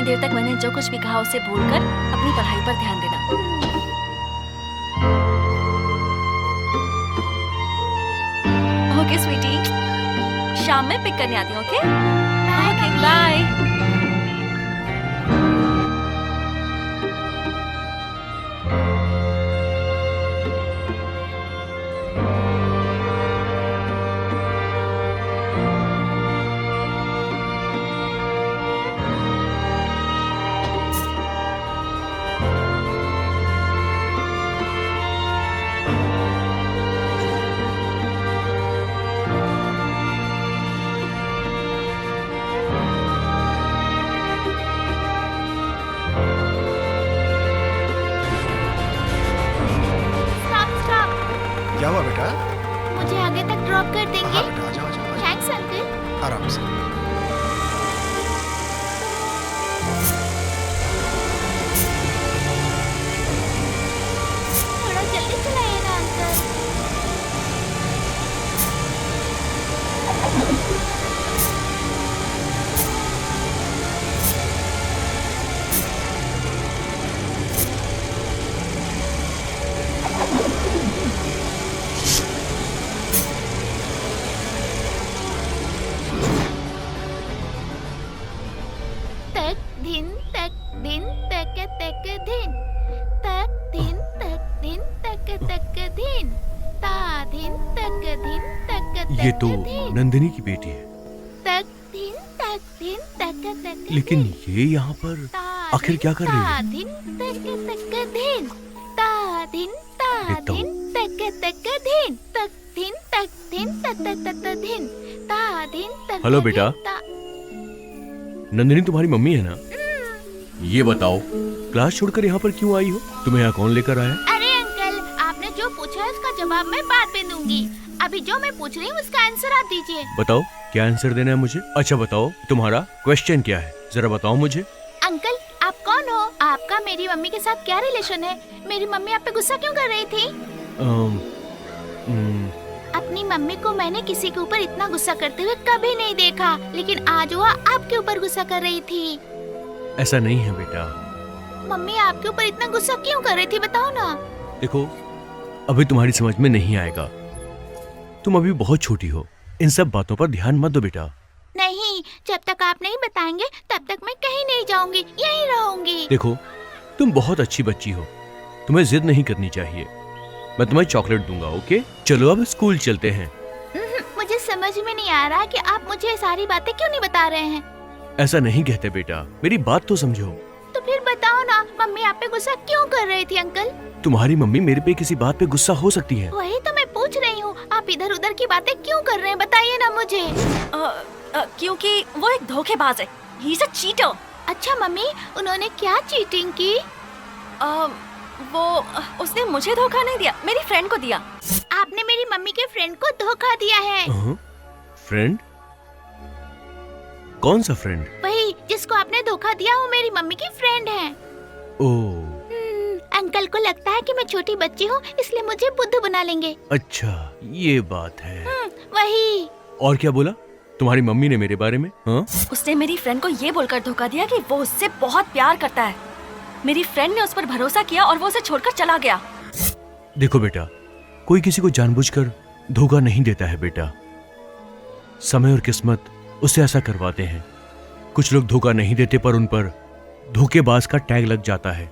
इतनी देर तक मैंने जो कुछ भी कहा उसे भूलकर अपनी पढ़ाई पर ध्यान देना। ओके स्वीटी, शाम में पिक करने आती हूँ। Okay okay bye. क्या हुआ बेटा? मुझे आगे तक ड्रॉप कर देंगे? हाँ बेटा, आजा आजा आजा। Thanks uncle. आराम से। थोड़ा जल्दी चलाइए ना अंकल। तक दिन तक दिन तक तक दिन तक दिन तक दिन तक तक दिन ता दिन तक दिन तक ये तो दिन नंदिनी की बेटी है, तक दिन तक लेकिन ये यहाँ पर आखिर क्या कर रही है? दिन तक दिन ता दिन देखता हूँ। तक दिन तक दिन तक दिन तक दिन ता दिन तक। हेलो बेटा। नंदिनी तुम्हारी मम्मी है ना? ये बताओ, क्लास छोड़कर यहाँ पर क्यों आई हो? तुम्हें यहाँ कौन लेकर आया? अरे अंकल, आपने जो पूछा है उसका जवाब मैं बाद में दूंगी। अभी जो मैं पूछ रही हूँ उसका आंसर आप दीजिए। बताओ, क्या आंसर देना है मुझे? अच्छा बताओ, तुम्हारा क्वेश्चन क्या है? जरा बताओ मुझे। अंकल, आप कौन हो? आपका मेरी मम्मी के साथ क्या रिलेशन है? मेरी मम्मी आप पे गुस्सा क्यों कर रही थी? अपनी मम्मी को मैंने किसी के ऊपर इतना गुस्सा करते हुए कभी नहीं देखा, लेकिन आज वो आपके ऊपर गुस्सा कर रही थी। ऐसा नहीं है बेटा। मम्मी आपके ऊपर इतना गुस्सा क्यों कर रही थी, बताओ ना। देखो, अभी तुम्हारी समझ में नहीं आएगा। तुम अभी बहुत छोटी हो, इन सब बातों पर ध्यान मत दो बेटा। नहीं, जब तक आप नहीं बताएंगे तब तक मैं कहीं नहीं जाऊंगी, यहीं रहूंगी। देखो, तुम बहुत अच्छी बच्ची हो, तुम्हें जिद नहीं करनी चाहिए। मैं तुम्हें चॉकलेट दूंगा, ओके? चलो अब स्कूल चलते हैं। मुझे समझ में नहीं आ रहा कि आप मुझे ये सारी बातें क्यों नहीं बता रहे हैं। ऐसा नहीं कहते बेटा, मेरी बात तो समझो। तो फिर बताओ ना, मम्मी आप पे गुस्सा क्यों कर रही थी अंकल? तुम्हारी मम्मी मेरे पे किसी बात पे गुस्सा हो सकती है। वही तो मैं पूछ रही हूँ, आप इधर उधर की बातें क्यों कर रहे हैं, बताइए ना मुझे। क्योंकि वो एक धोखेबाज है। He is a cheater. अच्छा मम्मी, उन्होंने क्या चीटिंग की? उसने मुझे धोखा नहीं दिया, मेरी फ्रेंड को दिया। आपने मेरी मम्मी के फ्रेंड को धोखा दिया है। फ्रेंड? कौन सा फ्रेंड? वही जिसको आपने धोखा दिया, वो मेरी मम्मी की फ्रेंड है। ओह, अंकल को लगता है कि मैं छोटी बच्ची हूँ, इसलिए मुझे बुद्धू बना लेंगे। अच्छा ये बात है। वही। और क्या बोला तुम्हारी मम्मी ने मेरे बारे में? हाँ? उसने मेरी फ्रेंड को ये बोलकर धोखा दिया कि वो उससे बहुत प्यार करता है। मेरी फ्रेंड ने उस पर भरोसा किया और वो उसे छोड़कर चला गया। देखो बेटा, कोई किसी को जानबूझकर धोखा नहीं देता है बेटा। समय और किस्मत उससे ऐसा करवाते हैं। कुछ लोग धोखा नहीं देते पर उन पर धोखेबाज का टैग लग जाता है।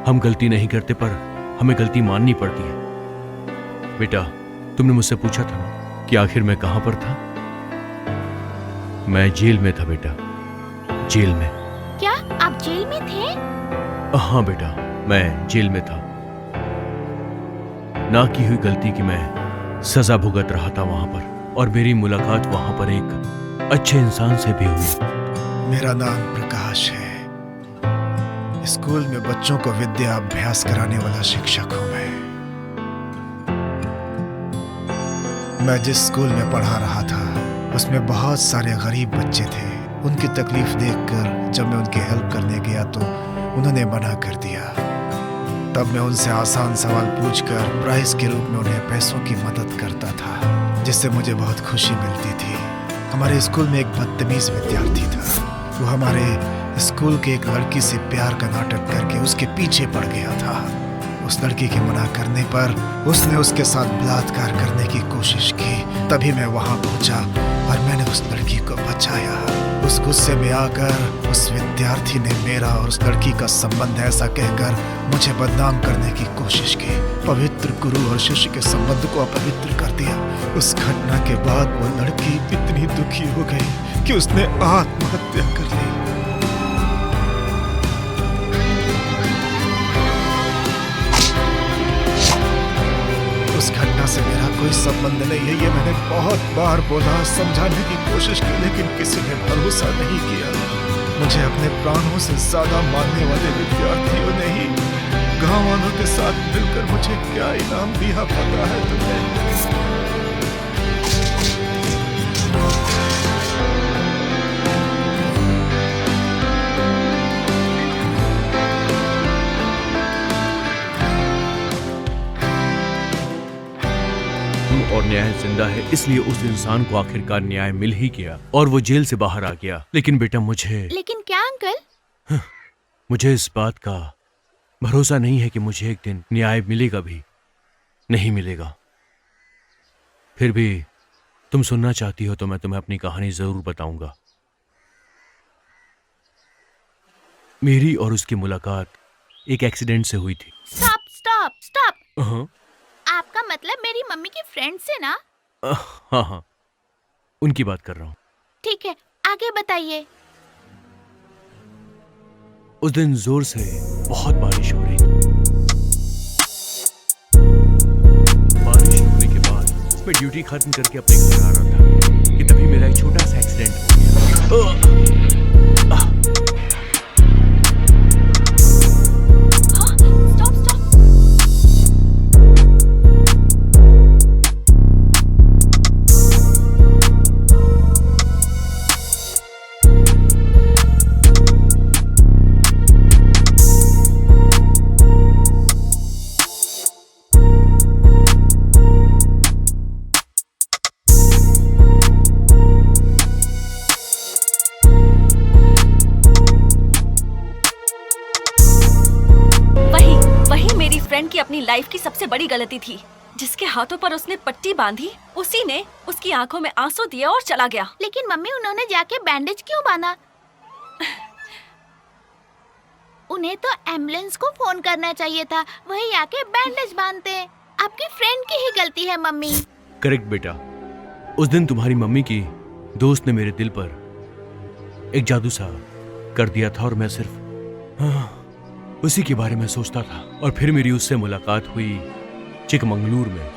हम गलती नहीं करते पर हमें गलती माननी पड़ती है। बेटा, तुमने मुझसे पूछा था ना कि आखिर मैं कहां पर था? मैं जेल में था बेटा, जेल में। क्या आप जेल में थे? हाँ बेटा, मैं जेल में था। ना की हुई गलती की मैं सजा भुगत रहा था वहां पर, और मेरी मुलाकात वहां पर एक अच्छे इंसान से भी हुई। मेरा नाम प्रकाश है। स्कूल में बच्चों को विद्या अभ्यास कराने वाला शिक्षक हूं मैं जिस स्कूल में पढ़ा रहा था उसमें बहुत सारे गरीब बच्चे थे। उनकी तकलीफ देखकर जब मैं उनकी हेल्प करने गया तो उन्होंने मना कर दिया। तब मैं उनसे आसान सवाल पूछकर प्राइज के रूप में उन्हें पैसों की मदद करता था, जिससे मुझे बहुत खुशी मिलती थी। हमारे स्कूल में एक बदतमीज विद्यार्थी था। वो हमारे स्कूल के एक लड़की से प्यार का नाटक करके उसके पीछे पड़ गया था। उस लड़की के मना करने पर उसने उसके साथ बलात्कार करने की कोशिश की। तभी मैं वहां पहुंचा और मैंने उस लड़की को बचाया। उस गुस्से में आकर उस विद्यार्थी ने मेरा और उस लड़की का संबंध ऐसा कहकर मुझे बदनाम करने की कोशिश की। पवित्र गुरु और शिष्य के संबंध को अपवित्र कर दिया। उस घटना के बाद वो लड़की इतनी दुखी हो गई कि उसने आत्महत्या कर ली। उस घटना से मेरा कोई संबंध नहीं है, ये मैंने बहुत बार बोला, समझाने की कोशिश की, लेकिन किसी ने भरोसा नहीं किया। मुझे अपने प्राणों से ज्यादा मानने वाले विद्यार्थियों ने ही गांव वालों के साथ मिलकर मुझे क्या इनाम दिया पता है तुम्हें? और न्याय जिंदा है, इसलिए उस इंसान को आखिरकार न्याय मिल ही गया और वो जेल से बाहर आ गया। लेकिन बेटा लेकिन क्या अंकल? मुझे इस बात का भरोसा नहीं है कि मुझे एक दिन न्याय मिलेगा भी नहीं मिलेगा। फिर भी तुम सुनना चाहती हो तो मैं तुम्हें अपनी कहानी जरूर बताऊंगा। मेरी और उसकी मुलाकात एक एक्सीडेंट से हुई थी। Stop stop stop. हाँ आपका मतलब मेरी मम्मी की फ्रेंड से ना? हाँ, उनकी बात कर रहा हूँ। ठीक है, आगे बताइए। उस दिन जोर से बहुत बारिश हो रही थी। बारिश होने के बाद मैं ड्यूटी खत्म करके अपने घर आ रहा था कि तभी मेरा एक छोटा सा एक्सीडेंट हो गया। की अपनी लाइफ की सबसे बड़ी गलती थी। जिसके हाथों पर उसने पट्टी बांधी, उसी ने उसकी आंखों में आंसू दिए और चला गया। लेकिन मम्मी, उन्होंने जाके बैंडेज क्यों बांधा? उन्हें तो एम्बुलेंस को फोन करना चाहिए था, वही आके बैंडेज बांधते। आपकी फ्रेंड की ही गलती है मम्मी। करेक्ट बेटा, उस दिन तुम्हारी मम्मी की दोस्त ने मेरे दिल पर एक जादू सा कर दिया था और मैं सिर्फ उसी के बारे में सोचता था। और फिर मेरी उससे मुलाकात हुई चिकमंगलूर में।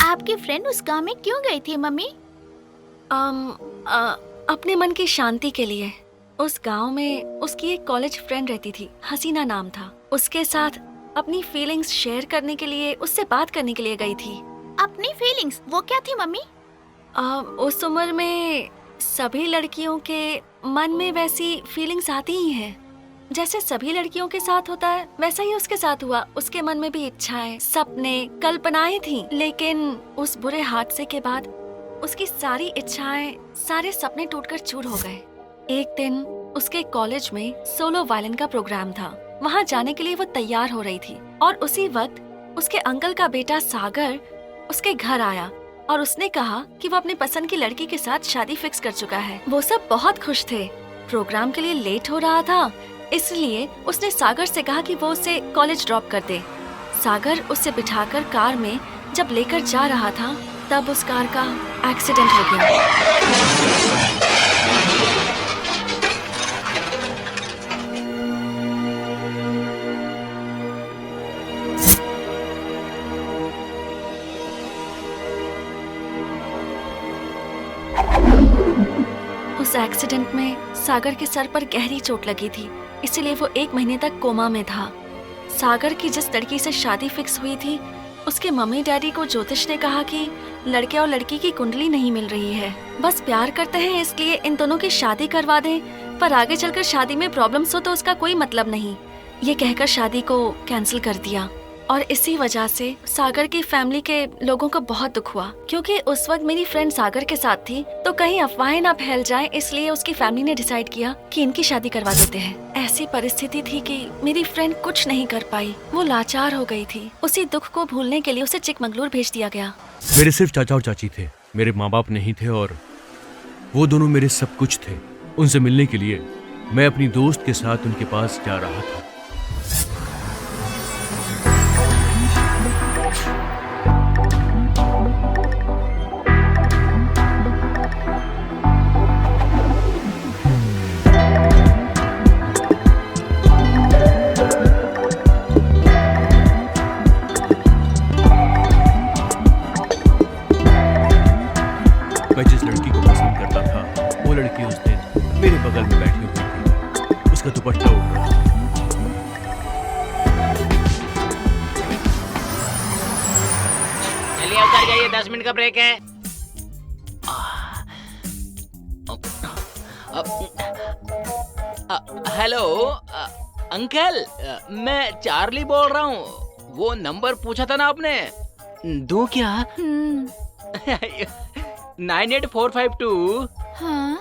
आपकी फ्रेंड उस गांव में क्यों गई थी मम्मी? अपने मन की शांति के लिए। उस गांव में उसकी एक कॉलेज फ्रेंड रहती थी, हसीना नाम था। उसके साथ अपनी फीलिंग्स शेयर करने के लिए, उससे बात करने के लिए गई थी। अपनी फीलिंग्स? वो क्या थी मम्मी? उस उम्र में सभी लड़कियों के मन में वैसी फीलिंग्स आती ही हैं। जैसे सभी लड़कियों के साथ होता है, वैसा ही उसके साथ हुआ। उसके मन में भी इच्छाएं, सपने, कल्पनाएं थी। लेकिन उस बुरे हादसे के बाद उसकी सारी इच्छाएं, सारे सपने टूटकर चूर हो गए। एक दिन उसके कॉलेज में सोलो वायलिन का प्रोग्राम था। वहाँ जाने के लिए वो तैयार हो रही थी और उसी वक्त उसके अंकल का बेटा सागर उसके घर आया और उसने कहा कि वो अपने पसंद की लड़की के साथ शादी फिक्स कर चुका है। वो सब बहुत खुश थे। प्रोग्राम के लिए लेट हो रहा था, इसलिए उसने सागर से कहा कि वो उसे कॉलेज ड्रॉप कर दे। सागर उसे बिठाकर कार में जब लेकर जा रहा था, तब उस कार का एक्सीडेंट हो गया। उस एक्सीडेंट में सागर के सर पर गहरी चोट लगी थी, इसलिए वो 1 महीने तक कोमा में था। सागर की जिस लड़की से शादी फिक्स हुई थी, उसके मम्मी डैडी को ज्योतिष ने कहा कि लड़के और लड़की की कुंडली नहीं मिल रही है, बस प्यार करते हैं इसलिए इन दोनों की शादी करवा दें, पर आगे चलकर शादी में प्रॉब्लम्स हो तो उसका कोई मतलब नहीं। ये कहकर शादी को कैंसिल कर दिया और इसी वजह से सागर की फैमिली के लोगों को बहुत दुख हुआ, क्योंकि उस वक्त मेरी फ्रेंड सागर के साथ थी, तो कहीं अफवाहें ना फैल जाएं, इसलिए उसकी फैमिली ने डिसाइड किया कि इनकी शादी करवा देते हैं। ऐसी परिस्थिति थी कि मेरी फ्रेंड कुछ नहीं कर पाई, वो लाचार हो गई थी। उसी दुख को भूलने के लिए उसे चिकमंगलूर भेज दिया गया। मेरे सिर्फ चाचा और चाची थे, मेरे माँ बाप नहीं थे, और वो दोनों मेरे सब कुछ थे। उनसे मिलने के लिए मैं अपनी दोस्त के साथ उनके पास जा रहा था। मैं जिस लड़की को पसंद करता था, वो लड़की उस दिन मेरे बगल में बैठी हुई थी। उसका दुपट्टा उड़ रहा था। चलिए उतर जाइए, 10 मिनट का ब्रेक है। हेलो अंकल, मैं चार्ली बोल रहा हूँ। वो नंबर पूछा था ना आपने, दूं क्या? 98452 हाँ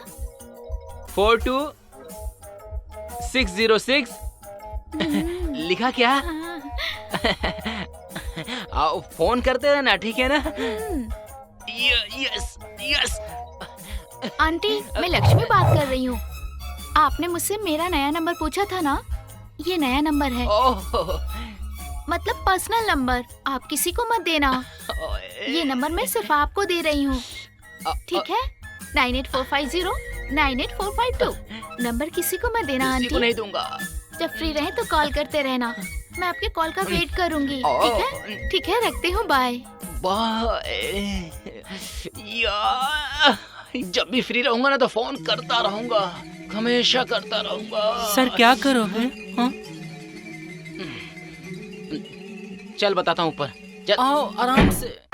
42606 लिखा क्या? आओ फोन करते रहना, ठीक है ना? Yes yes. आंटी, मैं लक्ष्मी बात कर रही हूँ। आपने मुझसे मेरा नया नंबर पूछा था ना, ये नया नंबर है, ओह मतलब पर्सनल नंबर। आप किसी को मत देना, ये नंबर मैं सिर्फ आपको दे रही हूँ, ठीक है? 98450 98452। नंबर किसी को मत देना किसी को आंटी। नहीं दूंगा। जब फ्री रहे तो कॉल करते रहना, मैं आपके कॉल का वेट करूंगी, ठीक है? ठीक है, रखती हूँ, बाय। बाय। यार, जब भी फ्री रहूंगा ना तो फोन करता रहूंगा, हमेशा करता रहूंगा। सर क्या करोगे? हाँ? चल बताता हूँ ऊपर। चल। आओ आराम से।